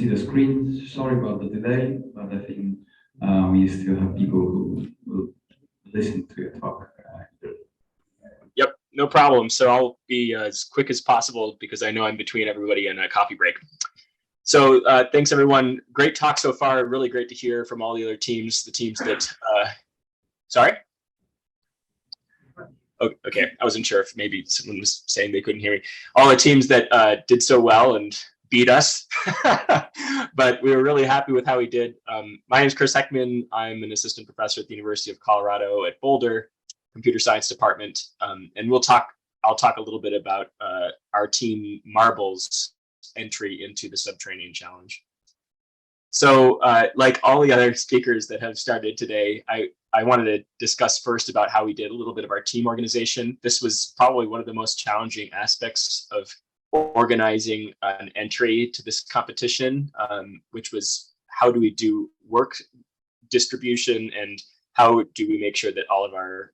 see the screen. Sorry about the delay, but I think we still have people who will listen to your talk. Yep, no problem. So I'll be as quick as possible because I know I'm between everybody and a coffee break. So thanks, everyone. Great talk so far. Really great to hear from all the other teams, the teams that, sorry? Oh, okay, I wasn't sure if maybe someone was saying they couldn't hear me. All the teams that did so well and beat us, but we were really happy with how we did. My name is Chris Heckman. I'm an assistant professor at the University of Colorado at Boulder, computer science department. And I'll talk a little bit about our team Marble's entry into the Subterranean Challenge. So like all the other speakers that have started today, I wanted to discuss first about how we did a little bit of our team organization. This was probably one of the most challenging aspects of organizing an entry to this competition, which was how do we do work distribution and how do we make sure that all of our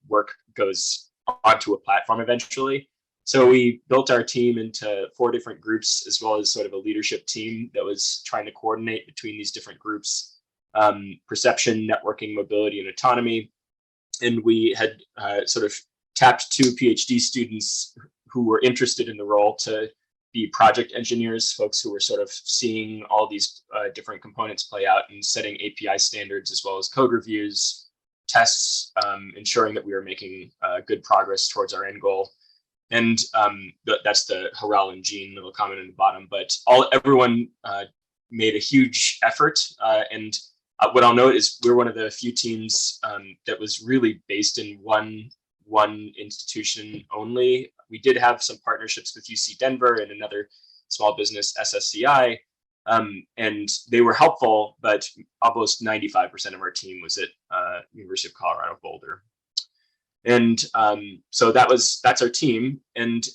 work goes onto a platform eventually. So we built our team into 4 different groups, as well as sort of a leadership team that was trying to coordinate between these different groups, perception, networking, mobility, and autonomy. And we had sort of tapped 2 PhD students who were interested in the role to be project engineers, folks who were sort of seeing all these different components play out and setting API standards, as well as code reviews, tests, ensuring that we were making good progress towards our end goal. And that's the Harel and Jean little comment in the bottom, but everyone made a huge effort. And what I'll note is we're one of the few teams that was really based in one institution only. We did have some partnerships with UC Denver and another small business, SSCI, and they were helpful, but almost 95% of our team was at University of Colorado Boulder. And so that's our team. And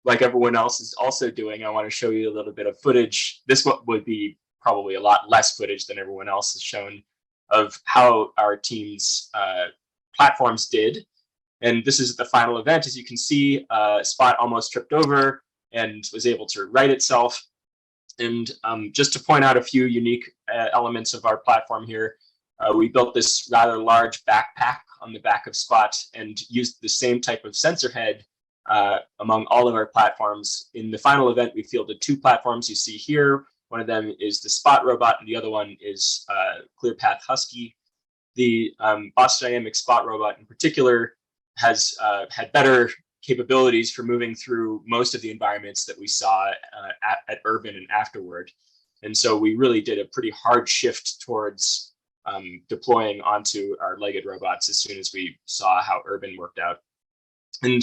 like everyone else is also doing, I want to show you a little bit of footage. This would be probably a lot less footage than everyone else has shown of how our team's platforms did. And this is the final event. As you can see, Spot almost tripped over and was able to right itself. And just to point out a few unique elements of our platform here, we built this rather large backpack on the back of Spot and used the same type of sensor head among all of our platforms. In the final event, we fielded 2 platforms you see here. One of them is the Spot robot, and the other one is ClearPath Husky. The Boston Dynamics Spot robot in particular has had better capabilities for moving through most of the environments that we saw at Urban and afterward. And so we really did a pretty hard shift towards deploying onto our legged robots as soon as we saw how Urban worked out. And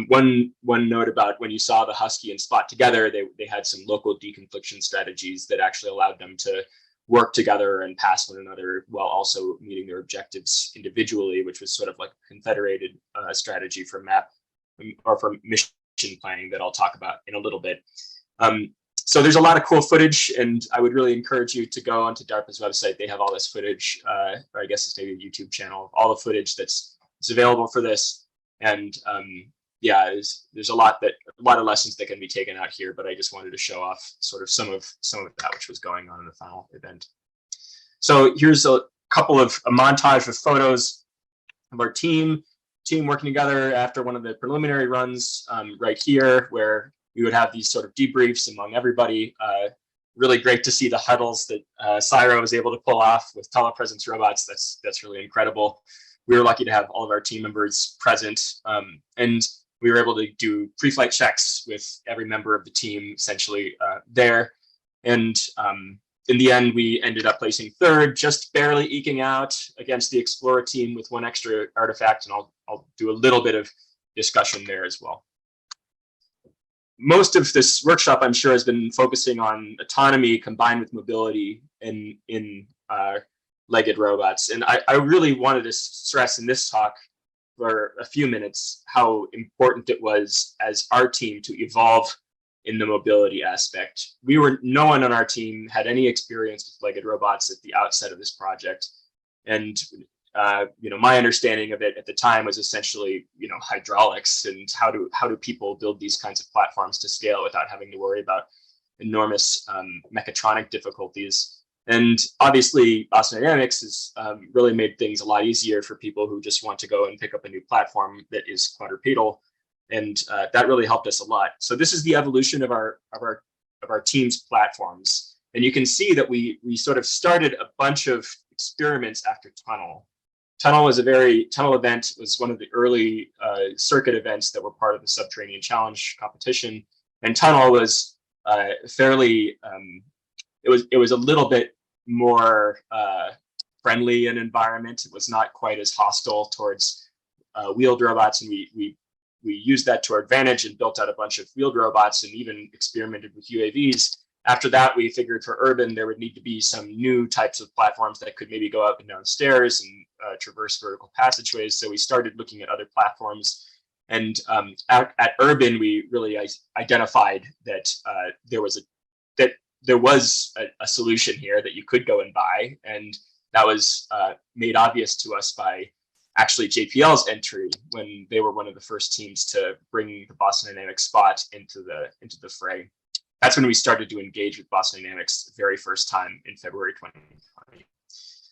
one note about when you saw the Husky and Spot together, they had some local deconfliction strategies that actually allowed them to work together and pass one another while also meeting their objectives individually, which was sort of like a confederated strategy for map or for mission planning that I'll talk about in a little bit. So there's a lot of cool footage, and I would really encourage you to go onto DARPA's website. They have all this footage, or I guess it's maybe a YouTube channel, all the footage that's available for this. And yeah, there's a lot of lessons that can be taken out here, but I just wanted to show off sort of some of that which was going on in the final event. So here's a montage of photos of our team working together after one of the preliminary runs right here, where we would have these sort of debriefs among everybody. Really great to see the huddles that ICRA was able to pull off with telepresence robots. That's really incredible. We were lucky to have all of our team members present, and we were able to do pre-flight checks with every member of the team essentially there. And in the end, we ended up placing 3rd, just barely eking out against the Explorer team with 1 extra artifact, and I'll do a little bit of discussion there as well. Most of this workshop, I'm sure, has been focusing on autonomy combined with mobility in legged robots. And I really wanted to stress in this talk for a few minutes how important it was as our team to evolve in the mobility aspect. No one on our team had any experience with legged robots at the outset of this project. And my understanding of it at the time was essentially, hydraulics and how do people build these kinds of platforms to scale without having to worry about enormous mechatronic difficulties. And obviously, Boston Dynamics has really made things a lot easier for people who just want to go and pick up a new platform that is quadrupedal, and that really helped us a lot. So this is the evolution of our team's platforms, and you can see that we sort of started a bunch of experiments after Tunnel. Tunnel event was one of the early circuit events that were part of the Subterranean Challenge competition, and Tunnel was fairly. It was a little bit more friendly an environment. It was not quite as hostile towards wheeled robots, and we used that to our advantage and built out a bunch of wheeled robots and even experimented with UAVs. After that, we figured for urban, there would need to be some new types of platforms that could maybe go up and down stairs and traverse vertical passageways. So we started looking at other platforms. And at urban, we really identified that there was a solution here that you could go and buy. And that was made obvious to us by actually JPL's entry when they were one of the first teams to bring the Boston Dynamics spot into the fray. That's when we started to engage with Boston Dynamics the very first time in February 2020.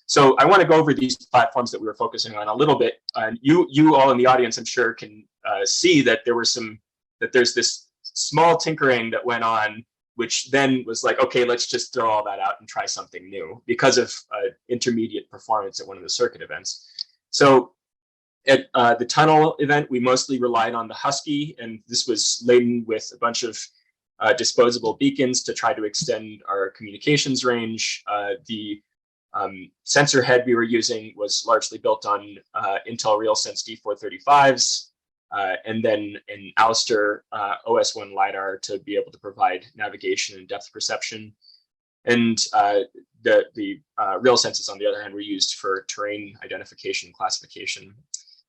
So I want to go over these platforms that we were focusing on a little bit. And you all in the audience, I'm sure, can see that there's this small tinkering that went on, which then was like, okay, let's just throw all that out and try something new because of intermediate performance at one of the circuit events. So at the Tunnel event, we mostly relied on the Husky, and this was laden with a bunch of disposable beacons to try to extend our communications range. The sensor head we were using was largely built on Intel RealSense D435s, and then an Ouster OS1 LiDAR to be able to provide navigation and depth perception. And the RealSenses, on the other hand, were used for terrain identification and classification.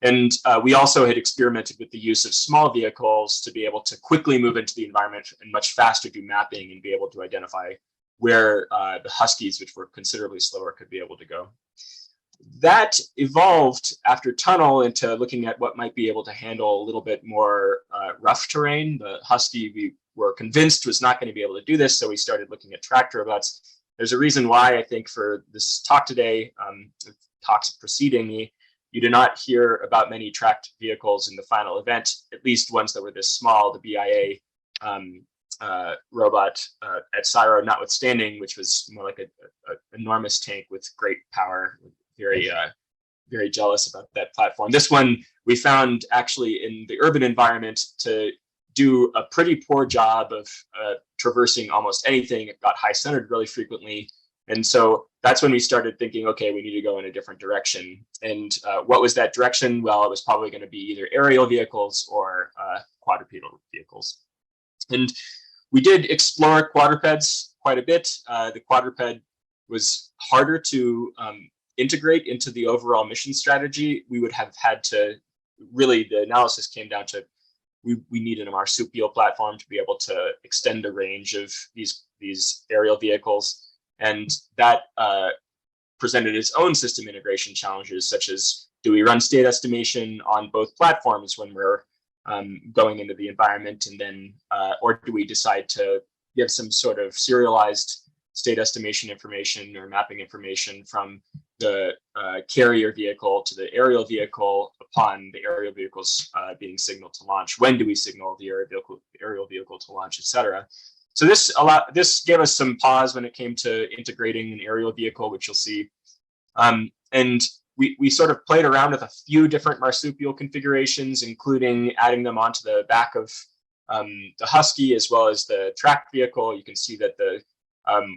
And we also had experimented with the use of small vehicles to be able to quickly move into the environment and much faster do mapping and be able to identify where the Huskies, which were considerably slower, could be able to go. That evolved after Tunnel into looking at what might be able to handle a little bit more rough terrain. The Husky, we were convinced, was not going to be able to do this, so we started looking at tracked robots. There's a reason why I think for this talk today, talks preceding me, you do not hear about many tracked vehicles in the final event, at least ones that were this small. The BIA robot at ICRA notwithstanding, which was more like an enormous tank with great power. Very jealous about that platform. This one we found actually in the urban environment to do a pretty poor job of traversing almost anything. It got high centered really frequently. And so that's when we started thinking, okay, we need to go in a different direction. And what was that direction? Well, it was probably going to be either aerial vehicles or quadrupedal vehicles. And we did explore quadrupeds quite a bit. The quadruped was harder to integrate into the overall mission strategy. We would have had to really, the analysis came down to we needed a marsupial platform to be able to extend the range of these aerial vehicles. And that presented its own system integration challenges, such as, do we run state estimation on both platforms when we're going into the environment, and then, or do we decide to give some sort of serialized state estimation information or mapping information from the carrier vehicle to the aerial vehicle upon the aerial vehicles being signaled to launch? When do we signal the aerial vehicle to launch, et cetera? So this gave us some pause when it came to integrating an aerial vehicle, which you'll see. And we sort of played around with a few different marsupial configurations, including adding them onto the back of the Husky as well as the tracked vehicle. You can see that the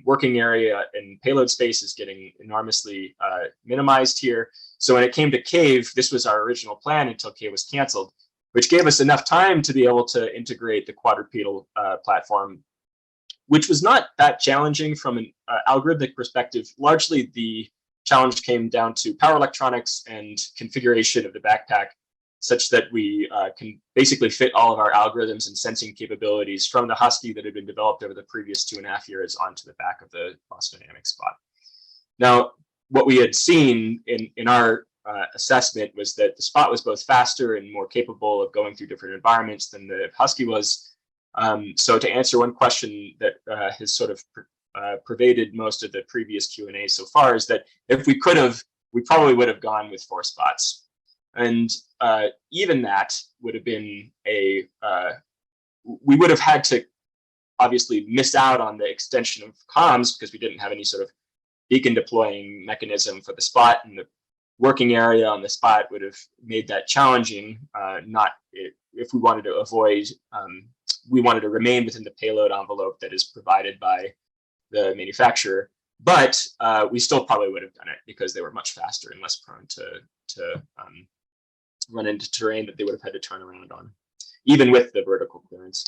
working area and payload space is getting enormously minimized here. So when it came to Cave, this was our original plan until Cave was canceled, which gave us enough time to be able to integrate the quadrupedal platform, which was not that challenging from an algorithmic perspective. Largely, the challenge came down to power electronics and configuration of the backpack, such that we can basically fit all of our algorithms and sensing capabilities from the Husky that had been developed over the previous 2.5 years onto the back of the Boston Dynamics spot. Now, what we had seen in our assessment was that the spot was both faster and more capable of going through different environments than the Husky was. So to answer one question that has sort of pervaded most of the previous Q&A so far is that if we could have, we probably would have gone with 4 spots. And even that would have been a, we would have had to obviously miss out on the extension of comms because we didn't have any sort of beacon deploying mechanism for the spot, and the working area on the spot would have made that challenging. If we wanted to avoid, we wanted to remain within the payload envelope that is provided by the manufacturer, but we still probably would have done it because they were much faster and less prone to run into terrain that they would have had to turn around on, even with the vertical clearance.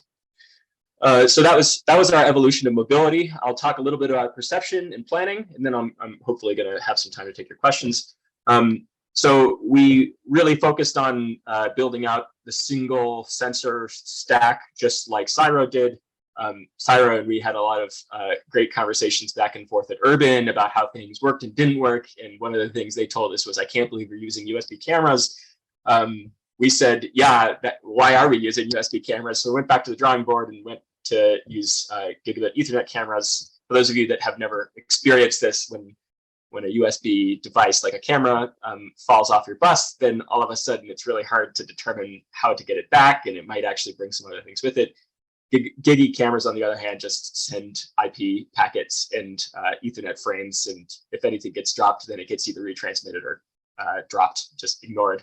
So that was our evolution of mobility. I'll talk a little bit about perception and planning, and then I'm hopefully going to have some time to take your questions. So we really focused on building out the single sensor stack, just like ICRA did. ICRA and we had a lot of great conversations back and forth at Urban about how things worked and didn't work. And one of the things they told us was, I can't believe you're using USB cameras. We said, yeah, why are we using USB cameras? So we went back to the drawing board and went to use gigabit Ethernet cameras. For those of you that have never experienced this, when a USB device like a camera falls off your bus, then all of a sudden it's really hard to determine how to get it back, and it might actually bring some other things with it. Gigi cameras, on the other hand, just send IP packets and Ethernet frames, and if anything gets dropped, then it gets either retransmitted or dropped, just ignored.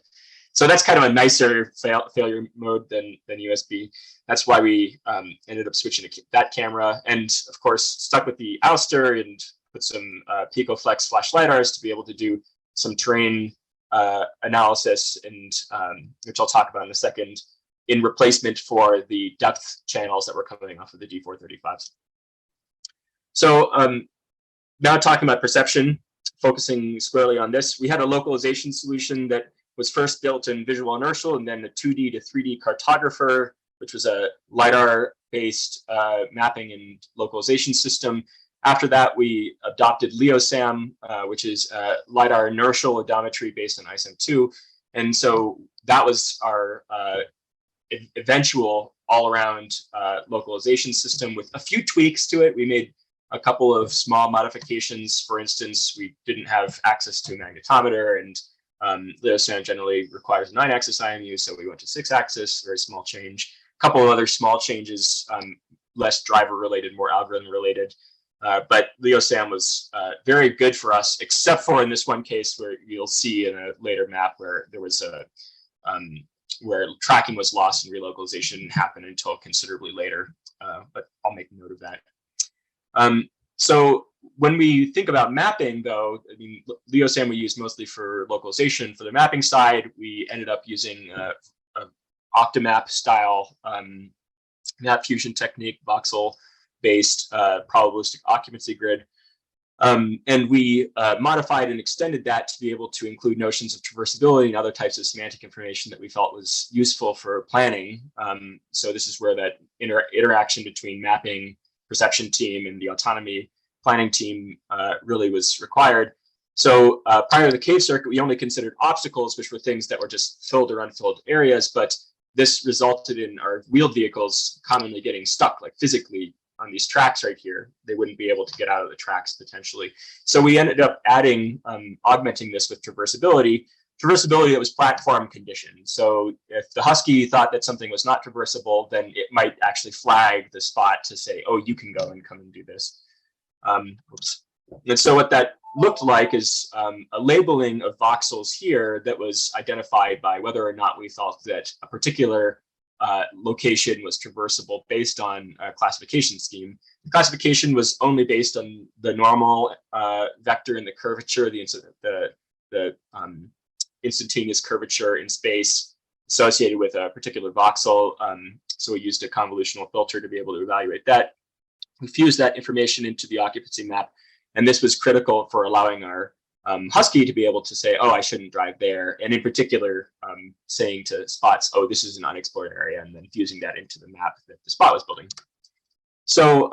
So that's kind of a nicer failure mode than USB. That's why we ended up switching to that camera, and of course stuck with the ouster and put some PicoFlex flash lidars to be able to do some terrain analysis, and which I'll talk about in a second, in replacement for the depth channels that were coming off of the D435s. So now talking about perception, focusing squarely on this, we had a localization solution that was first built in visual inertial, and then a 2D to 3D cartographer, which was a LiDAR-based mapping and localization system. After that, we adopted LeoSam, which is LiDAR inertial odometry based on ISM2. And so that was our eventual all-around localization system with a few tweaks to it. We made a couple of small modifications. For instance, we didn't have access to a magnetometer, and LeoSam generally requires a 9-axis IMU, so we went to 6-axis, very small change. A couple of other small changes, less driver-related, more algorithm-related. But LeoSam was very good for us, except for in this one case where you'll see in a later map where there was a where tracking was lost and relocalization didn't happen until considerably later. But I'll make note of that. So when we think about mapping, though, I mean, LeoSam we used mostly for localization. For the mapping side, we ended up using a Octomap style map fusion technique, voxel-based probabilistic occupancy grid. And we modified and extended that to be able to include notions of traversability and other types of semantic information that we felt was useful for planning. So this is where that interaction between mapping, perception team, and the autonomy planning team really was required. So prior to the cave circuit, we only considered obstacles, which were things that were just filled or unfilled areas. But this resulted in our wheeled vehicles commonly getting stuck, like physically, on these tracks right here. They wouldn't be able to get out of the tracks potentially. So we ended up adding, augmenting this with traversability that was platform conditioned. So if the Husky thought that something was not traversable, then it might actually flag the spot to say, oh, you can go and come and do this. And so what that looked like is a labeling of voxels here that was identified by whether or not we thought that a particular location was traversable based on a classification scheme. The classification was only based on the normal vector and the curvature, the instantaneous curvature in space associated with a particular voxel. So we used a convolutional filter to be able to evaluate that. We fused that information into the occupancy map, and this was critical for allowing our Husky to be able to say, oh, I shouldn't drive there. And in particular, saying to spots, oh, this is an unexplored area, and then fusing that into the map that the spot was building. So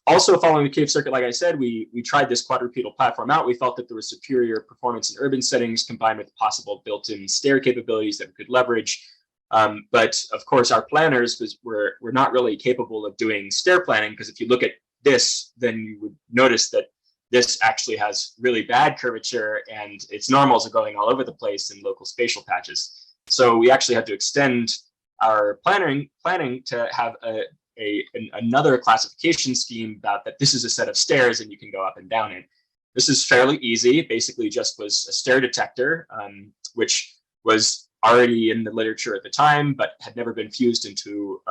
also following the cave circuit, like I said, we tried this quadrupedal platform out. We felt that there was superior performance in urban settings combined with possible built-in stair capabilities that we could leverage. But of course, our planners were not really capable of doing stair planning, because if you look at this, then you would notice that this actually has really bad curvature and its normals are going all over the place in local spatial patches. So we actually had to extend our planning to have another classification scheme about that this is a set of stairs and you can go up and down it. This is fairly easy. Basically just was a stair detector, which was already in the literature at the time, but had never been fused into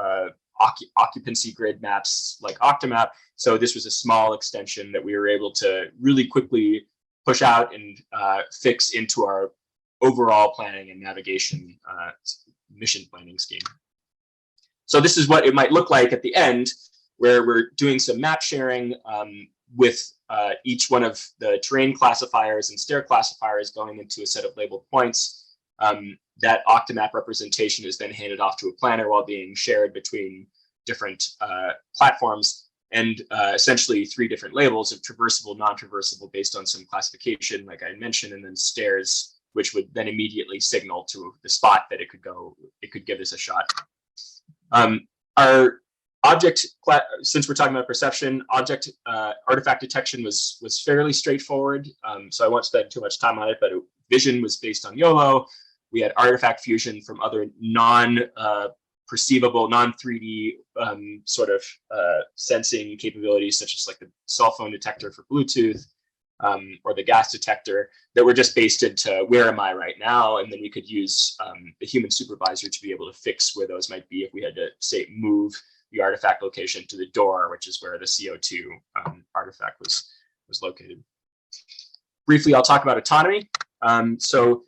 occupancy grid maps like Octomap. So this was a small extension that we were able to really quickly push out and fix into our overall planning and navigation mission planning scheme. So this is what it might look like at the end, where we're doing some map sharing with each one of the terrain classifiers and stair classifiers going into a set of labeled points. That Octomap representation is then handed off to a planner while being shared between different platforms, and essentially 3 different labels of traversable, non-traversable based on some classification, like I mentioned, and then stairs, which would then immediately signal to the spot that it could give this a shot. Our object, since we're talking about perception, object artifact detection was fairly straightforward. So I won't spend too much time on it, but vision was based on YOLO. We had artifact fusion from other non-perceivable, non-3D sort of sensing capabilities, such as like the cell phone detector for Bluetooth, or the gas detector, that were just based into where am I right now, and then we could use the human supervisor to be able to fix where those might be if we had to, say, move the artifact location to the door, which is where the CO2 artifact was located. Briefly, I'll talk about autonomy. So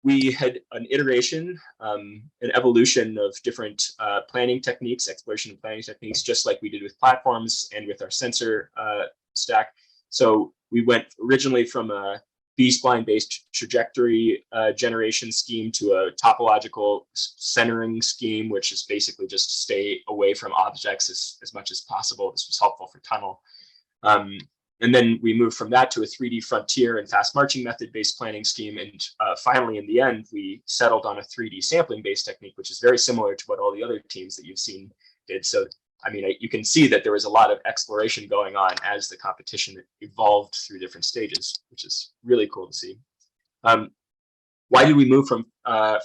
we had an iteration, an evolution of different planning techniques, exploration and planning techniques, just like we did with platforms and with our sensor stack. So we went originally from a B-spline-based trajectory generation scheme to a topological centering scheme, which is basically just stay away from objects as much as possible. This was helpful for tunnel. And then we moved from that to a 3D frontier and fast marching method-based planning scheme. And finally, in the end, we settled on a 3D sampling-based technique, which is very similar to what all the other teams that you've seen did. So, I mean, you can see that there was a lot of exploration going on as the competition evolved through different stages, which is really cool to see. Why did we move from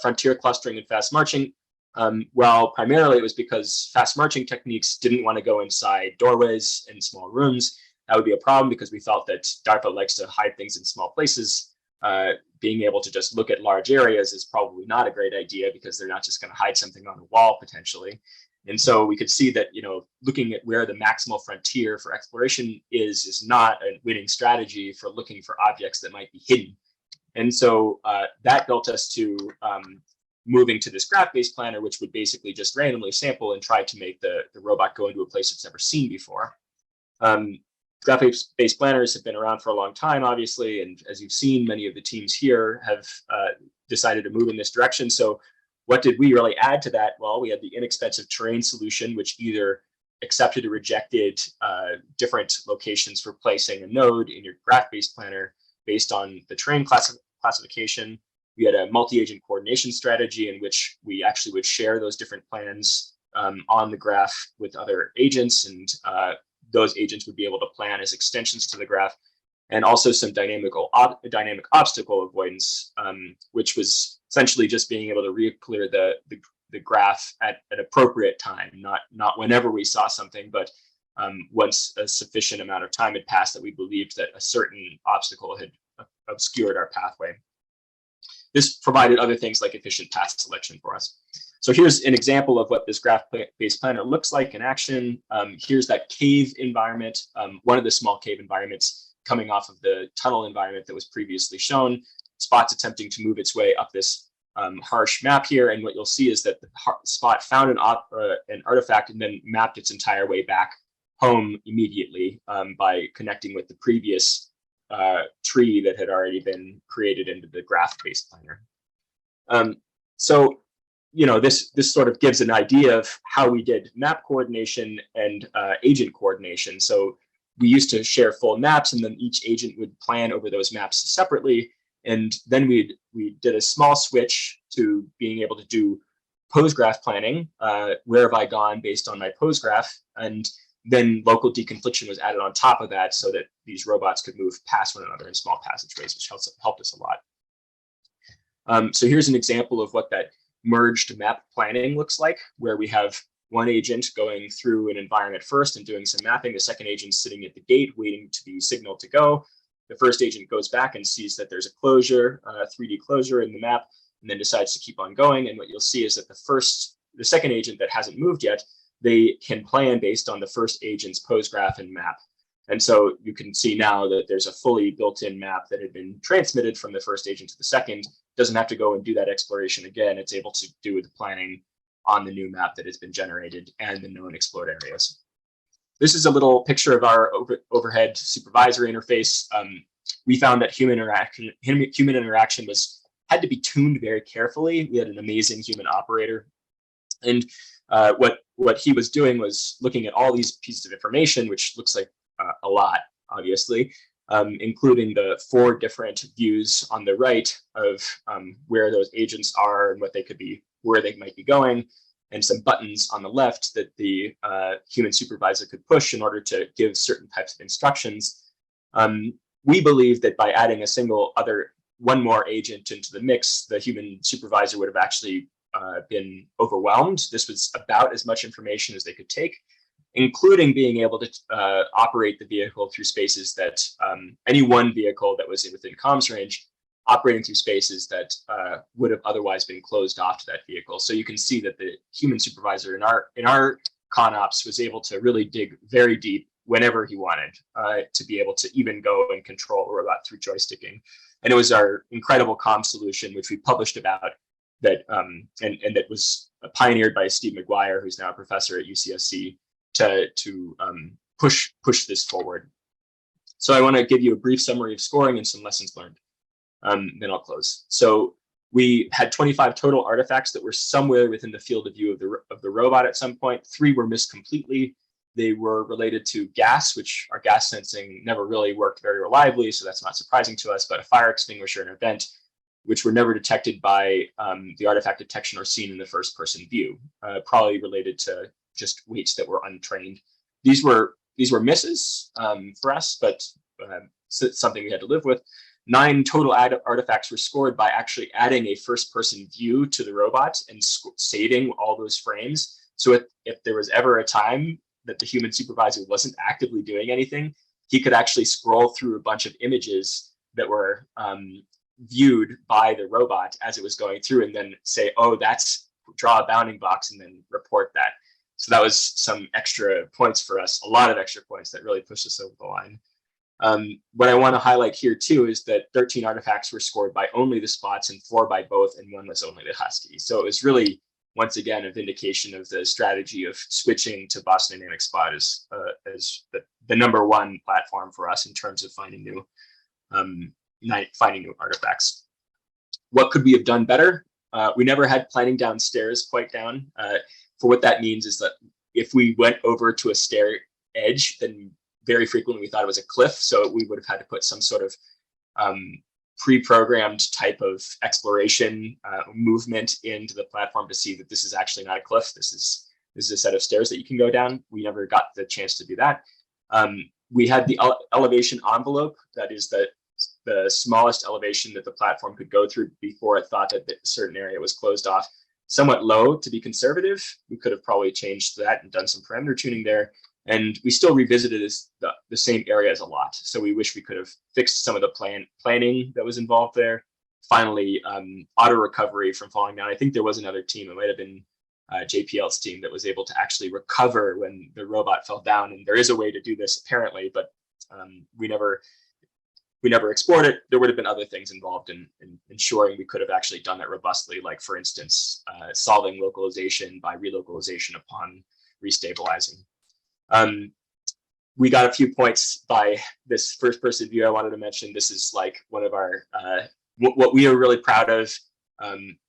frontier clustering and fast marching? Well, primarily it was because fast marching techniques didn't want to go inside doorways and small rooms. That would be a problem because we felt that DARPA likes to hide things in small places. Being able to just look at large areas is probably not a great idea because they're not just going to hide something on a wall potentially. And so we could see that, you know, looking at where the maximal frontier for exploration is not a winning strategy for looking for objects that might be hidden. And so that built us to moving to this graph-based planner, which would basically just randomly sample and try to make the robot go into a place it's never seen before. Graph-based planners have been around for a long time, obviously, and as you've seen, many of the teams here have decided to move in this direction. So what did we really add to that? Well, we had the inexpensive terrain solution, which either accepted or rejected different locations for placing a node in your graph-based planner based on the terrain classification. We had a multi-agent coordination strategy in which we actually would share those different plans on the graph with other agents, and those agents would be able to plan as extensions to the graph, and also some dynamic obstacle avoidance, which was essentially just being able to re-clear the graph at an appropriate time, not whenever we saw something, but once a sufficient amount of time had passed that we believed that a certain obstacle had obscured our pathway. This provided other things like efficient path selection for us. So here's an example of what this graph-based planner looks like in action. Here's that cave environment, one of the small cave environments coming off of the tunnel environment that was previously shown. Spot's attempting to move its way up this harsh map here, and what you'll see is that the Spot found an artifact and then mapped its entire way back home immediately by connecting with the previous tree that had already been created into the graph-based planner. So, you know, this sort of gives an idea of how we did map coordination and agent coordination. So we used to share full maps, and then each agent would plan over those maps separately. And then we did a small switch to being able to do pose graph planning, where have I gone based on my pose graph, and then local deconfliction was added on top of that so that these robots could move past one another in small passageways, which helped us a lot. So here's an example of what that merged map planning looks like, where we have one agent going through an environment first and doing some mapping, the second agent sitting at the gate waiting to be signaled to go. The first agent goes back and sees that there's a closure, a 3D closure in the map, and then decides to keep on going. And what you'll see is that the second agent that hasn't moved yet, they can plan based on the first agent's pose graph and map. And so you can see now that there's a fully built-in map that had been transmitted from the first agent to the second. Doesn't have to go and do that exploration again. It's able to do the planning on the new map that has been generated and the known explored areas. This is a little picture of our overhead supervisory interface. We found that human interaction had to be tuned very carefully. We had an amazing human operator. And what he was doing was looking at all these pieces of information, which looks like a lot, obviously, including the 4 different views on the right of where those agents are and what they could be, where they might be going, and some buttons on the left that the human supervisor could push in order to give certain types of instructions. We believe that by adding one more agent into the mix, the human supervisor would have actually been overwhelmed. This was about as much information as they could take, including being able to operate the vehicle through spaces that any one vehicle that was within comms range, operating through spaces that would have otherwise been closed off to that vehicle. So you can see that the human supervisor in our ConOps was able to really dig very deep whenever he wanted to be able to even go and control a robot through joysticking. And it was our incredible comm solution, which we published about, that and that was pioneered by Steve McGuire, who's now a professor at UCSC, to push this forward. So I want to give you a brief summary of scoring and some lessons learned. Then I'll close. So we had 25 total artifacts that were somewhere within the field of view of the robot at some point. 3 were missed completely. They were related to gas, which our gas sensing never really worked very reliably, so that's not surprising to us, but a fire extinguisher and a vent, which were never detected by the artifact detection or seen in the first person view, probably related to just weights that were untrained. These were misses for us, but something we had to live with. 9 total artifacts were scored by actually adding a first person view to the robot and saving all those frames. So if there was ever a time that the human supervisor wasn't actively doing anything, he could actually scroll through a bunch of images that were viewed by the robot as it was going through, and then say, oh, draw a bounding box and then report that. So that was some extra points for us, a lot of extra points that really pushed us over the line. What I want to highlight here too is that 13 artifacts were scored by only the spots and 4 by both, and 1 was only the husky. So it was really, once again, a vindication of the strategy of switching to Boston Dynamics Spot as the number 1 platform for us in terms of finding new artifacts. What could we have done better? We never had planning downstairs quite down. For what that means is that if we went over to a stair edge, then very frequently we thought it was a cliff. So we would have had to put some sort of pre-programmed type of exploration movement into the platform to see that this is actually not a cliff. This is a set of stairs that you can go down. We never got the chance to do that. We had the elevation envelope, that is the smallest elevation that the platform could go through before it thought that a certain area was closed off, somewhat low to be conservative. We could have probably changed that and done some parameter tuning there. And we still revisited the same areas a lot. So we wish we could have fixed some of the planning that was involved there. Finally, auto recovery from falling down. I think there was another team, it might have been JPL's team, that was able to actually recover when the robot fell down. And there is a way to do this apparently, but we never explored it. There would have been other things involved in ensuring we could have actually done that robustly, like for instance, solving localization by relocalization upon restabilizing. We got a few points by this first person view I wanted to mention. This is like one of our, what we are really proud of.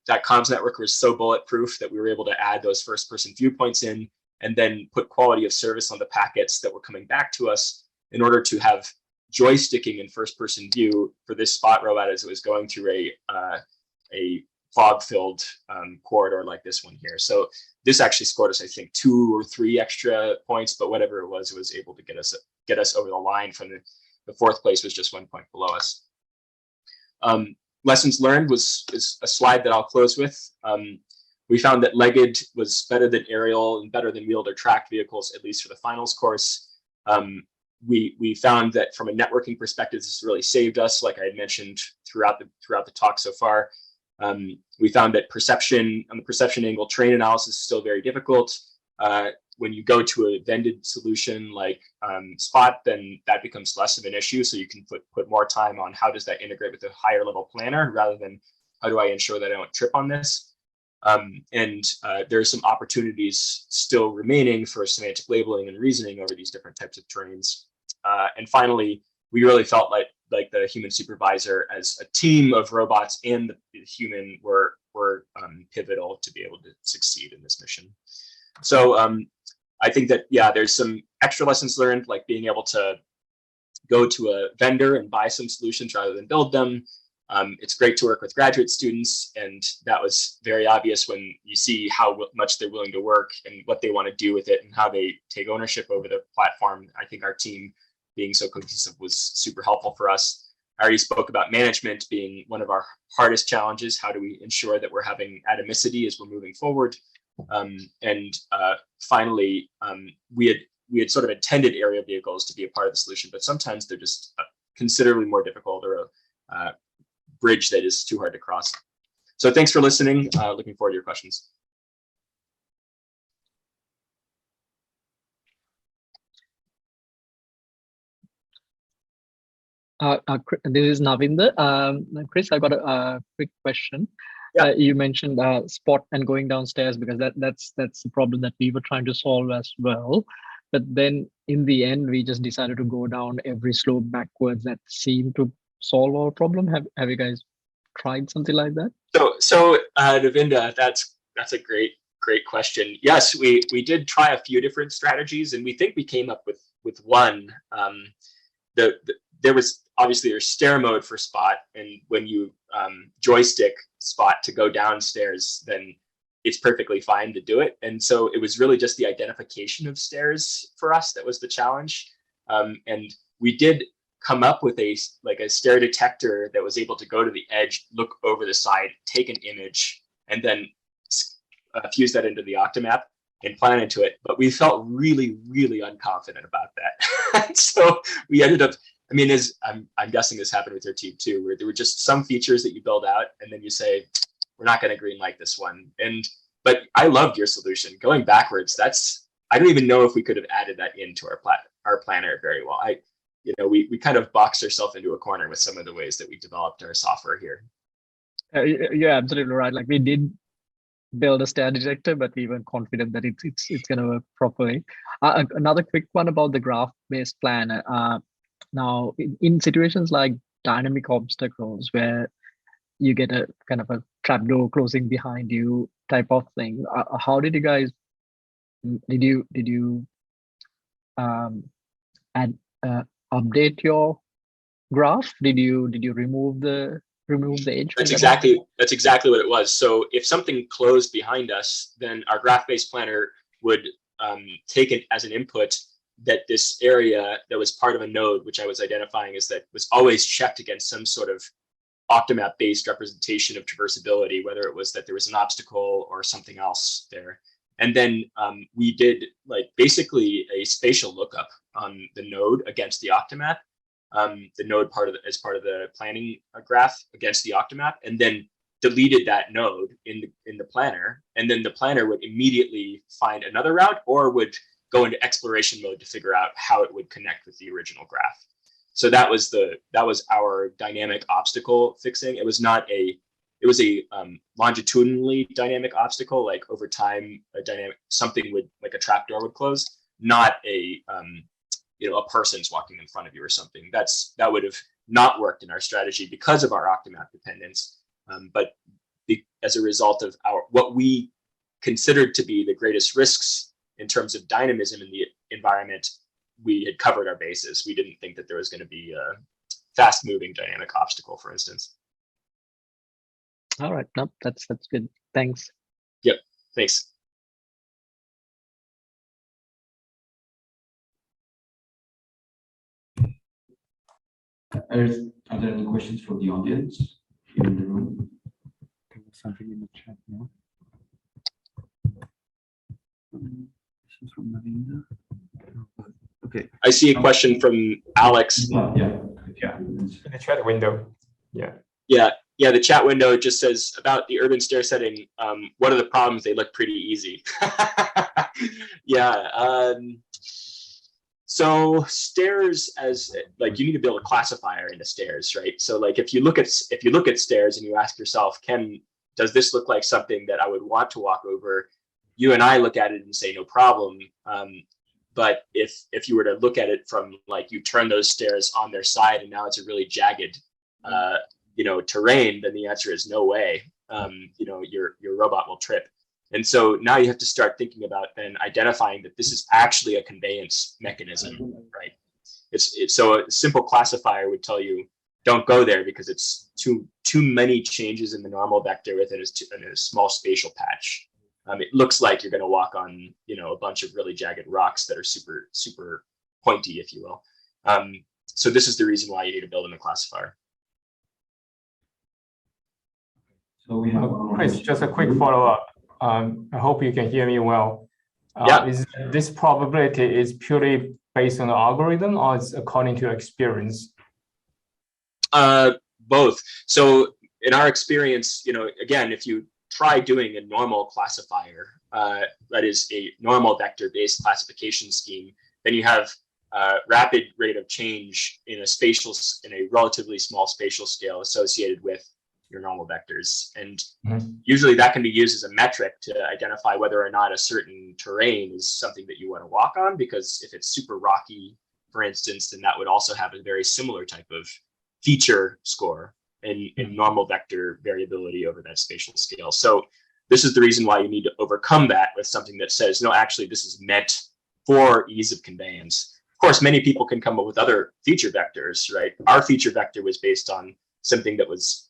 That comms network was so bulletproof that we were able to add those first person viewpoints in and then put quality of service on the packets that were coming back to us in order to have joysticking in first person view for this spot robot as it was going through a fog-filled corridor like this one here. So this actually scored us, I think, 2 or 3 extra points, but whatever it was able to get us over the line from the 4th place was just 1 point below us. Lessons learned is a slide that I'll close with. We found that legged was better than aerial and better than wheeled or tracked vehicles, at least for the finals course. We found that from a networking perspective, this really saved us, like I had mentioned throughout the talk so far. We found that on the perception angle, train analysis is still very difficult. When you go to a vended solution like Spot, then that becomes less of an issue. So you can put more time on how does that integrate with a higher level planner rather than how do I ensure that I don't trip on this. There are some opportunities still remaining for semantic labeling and reasoning over these different types of terrains. And finally, we really felt like the human supervisor as a team of robots and the human were pivotal to be able to succeed in this mission. So I think that, yeah, there's some extra lessons learned, like being able to go to a vendor and buy some solutions rather than build them. It's great to work with graduate students, and that was very obvious when you see how much they're willing to work and what they want to do with it and how they take ownership over the platform. I think our team being so cohesive was super helpful for us. I already spoke about management being one of our hardest challenges. How do we ensure that we're having atomicity as we're moving forward? Finally, we had sort of intended aerial vehicles to be a part of the solution, but sometimes they're just considerably more difficult, or a bridge that is too hard to cross. So thanks for listening. Looking forward to your questions. This is Navinder. Chris, I got a quick question. Yeah. You mentioned Spot and going downstairs, because that's the problem that we were trying to solve as well. But then in the end, we just decided to go down every slope backwards. That seemed to solve our problem. Have you guys tried something like that? So Navinda, that's a great question. Yes, we did try a few different strategies, and we think we came up with one. There was obviously there's stair mode for Spot, and when you joystick Spot to go downstairs, then it's perfectly fine to do it. And so it was really just the identification of stairs for us that was the challenge. And we did come up with a stair detector that was able to go to the edge, look over the side, take an image, and then fuse that into the Octomap and plan into it. But we felt really, really unconfident about that. So we ended up, I mean, as I'm guessing this happened with your team too, where there were just some features that you build out and then you say, we're not going to greenlight this one. But I loved your solution. Going backwards, I don't even know if we could have added that into our planner very well. We kind of boxed ourselves into a corner with some of the ways that we developed our software here. You're absolutely right. Like, we did build a stair detector, but we weren't confident that it's going to work properly. Another quick one about the graph-based planner. Now, in situations like dynamic obstacles where you get a kind of a trapdoor closing behind you type of thing, how did you guys? Did you update your graph? Did you remove the edge? That's exactly what it was. So if something closed behind us, then our graph-based planner would take it as an input that this area that was part of a node, which I was identifying as that was always checked against some sort of Octomap-based representation of traversability, whether it was that there was an obstacle or something else there. And then we did basically a spatial lookup on the node against the Octomap, the node as part of the planning graph against the Octomap, and then deleted that node in the planner. And then the planner would immediately find another route or would go into exploration mode to figure out how it would connect with the original graph. So that was our dynamic obstacle fixing. It was a longitudinally dynamic obstacle, like over time, something would, like a trapdoor would close, not a person's walking in front of you or something. That would have not worked in our strategy because of our Octomap dependence. But as a result of what we considered to be the greatest risks in terms of dynamism in the environment, we had covered our bases. We didn't think that there was going to be a fast-moving dynamic obstacle, for instance. All right, no, that's good. Thanks. Yep, thanks. Are there any questions from the audience here in the room? There was something in the chat, no? This is from Navinda. Okay. I see a question from Alex. Yeah. In the chat window. Yeah. Yeah, the chat window just says about the urban stair setting. What are the problems? They look pretty easy. Yeah. So stairs, as like, you need to build a classifier into stairs, right? So like if you look at stairs and you ask yourself, does this look like something that I would want to walk over? You and I look at it and say no problem. But if you were to look at it from like, you turn those stairs on their side and now it's a really jagged terrain, then the answer is no way. Your robot will trip. And so now you have to start thinking about then identifying that this is actually a conveyance mechanism, right? So a simple classifier would tell you, don't go there because it's too many changes in the normal vector within a small spatial patch. It looks like you're going to walk on, a bunch of really jagged rocks that are super, super pointy, if you will. So this is the reason why you need to build in a classifier. So we have Chris, just a quick follow-up. I hope you can hear me well. Yeah. Is this probability is purely based on the algorithm, or it's according to your experience? Both. So in our experience, again, if you try doing a normal classifier, that is a normal vector-based classification scheme, then you have rapid rate of change in a relatively small spatial scale associated with your normal vectors. And usually that can be used as a metric to identify whether or not a certain terrain is something that you want to walk on, because if it's super rocky, for instance, then that would also have a very similar type of feature score in normal vector variability over that spatial scale. So this is the reason why you need to overcome that with something that says, no, actually, this is meant for ease of conveyance. Of course, many people can come up with other feature vectors, right? Our feature vector was based on something that was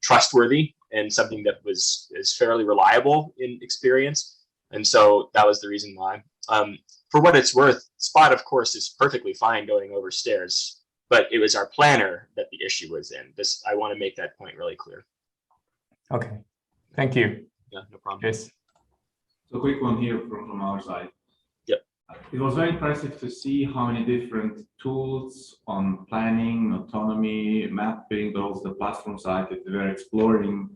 trustworthy and something that is fairly reliable in experience. And so that was the reason why. For what it's worth, Spot, of course, is perfectly fine going over stairs, but it was our planner that the issue was in. I want to make that point really clear. Okay, thank you. Yeah, no problem. Yes. So quick one here from our side. Yep. It was very impressive to see how many different tools on planning, autonomy, mapping, but also the platform side that we were exploring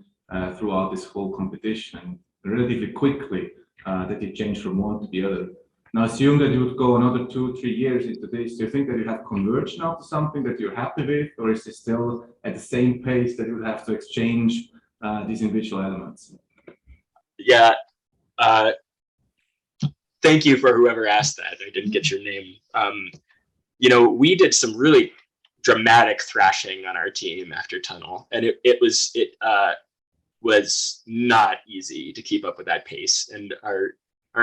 throughout this whole competition relatively quickly, that it changed from one to the other. Now, assume that you would go another 2-3 years into this. Do you think that you have converged now to something that you're happy with, or is it still at the same pace that you would have to exchange these individual elements? Yeah. Thank you for whoever asked that. I didn't get your name. We did some really dramatic thrashing on our team after Tunnel, and it was not easy to keep up with that pace. And our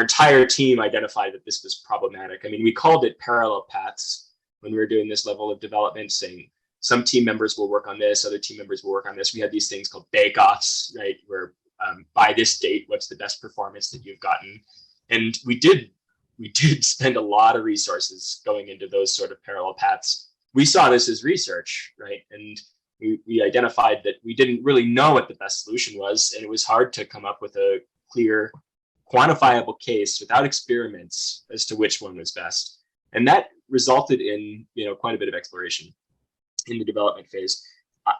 entire team identified that this was problematic. I mean, we called it parallel paths when we were doing this level of development, saying some team members will work on this, other team members will work on this. We had these things called bake-offs, right? Where by this date, what's the best performance that you've gotten? And we did spend a lot of resources going into those sort of parallel paths. We saw this as research, right? And we identified that we didn't really know what the best solution was, and it was hard to come up with a clear, quantifiable case without experiments as to which one was best. And that resulted in quite a bit of exploration in the development phase.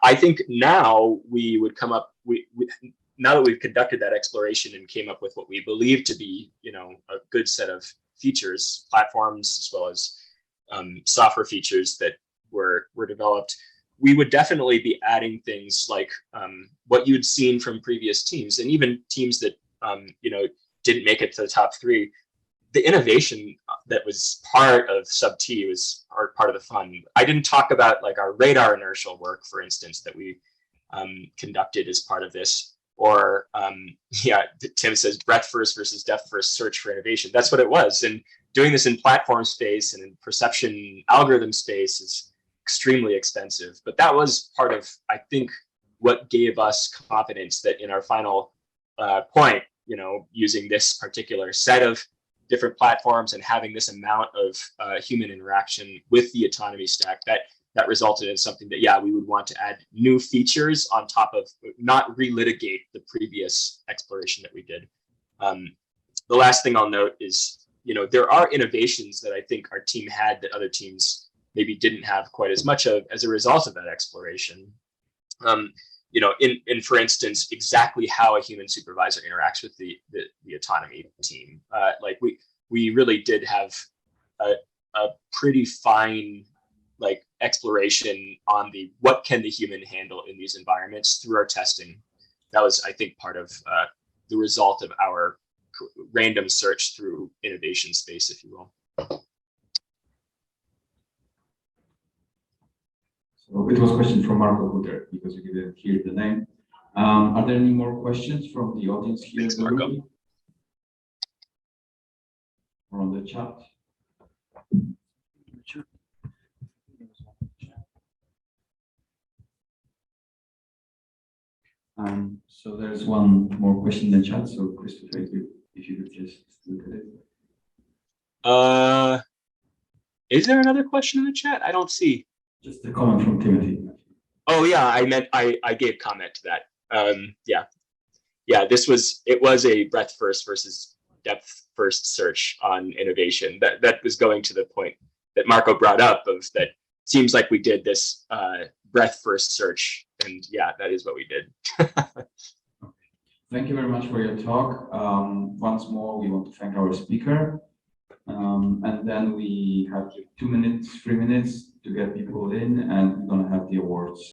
I think now we would come up, now that we've conducted that exploration and came up with what we believe to be, a good set of features, platforms, as well as software features that were developed, we would definitely be adding things like what you'd seen from previous teams, and even teams that didn't make it to the top 3. The innovation that was part of Sub T was part of the fun. I didn't talk about like our radar inertial work, for instance, that we conducted as part of this. Or Tim says breadth first versus depth first search for innovation. That's what it was. And doing this in platform space and in perception algorithm space is extremely expensive. But that was part of, I think, what gave us confidence that in our final point, you know, using this particular set of different platforms and having this amount of human interaction with the autonomy stack, that resulted in something that, yeah, we would want to add new features on top of, not relitigate the previous exploration that we did. The last thing I'll note is, you know, there are innovations that I think our team had that other teams maybe didn't have quite as much of as a result of that exploration. You know, in for instance, exactly how a human supervisor interacts with the autonomy team. Like we really did have a pretty fine like exploration on what can the human handle in these environments through our testing. That was, I think, part of the result of our random search through innovation space, if you will. So it was a question from Marco Hutter, because you didn't hear the name. Are there any more questions from the audience here? Thanks, Marco. Or on the chat? So there's one more question in the chat. So Christopher, if you could just look at it. Is there another question in the chat? I don't see. Just a comment from Timothy. Oh yeah, I meant I gave comment to that. Yeah, it was a breadth first versus depth first search on innovation. That was going to the point that Marco brought up of that seems like we did this breadth first search, and yeah, that is what we did. Thank you very much for your talk. Once more, we want to thank our speaker. And then we have 2 minutes, 3 minutes to get people in, and we're going to have the awards.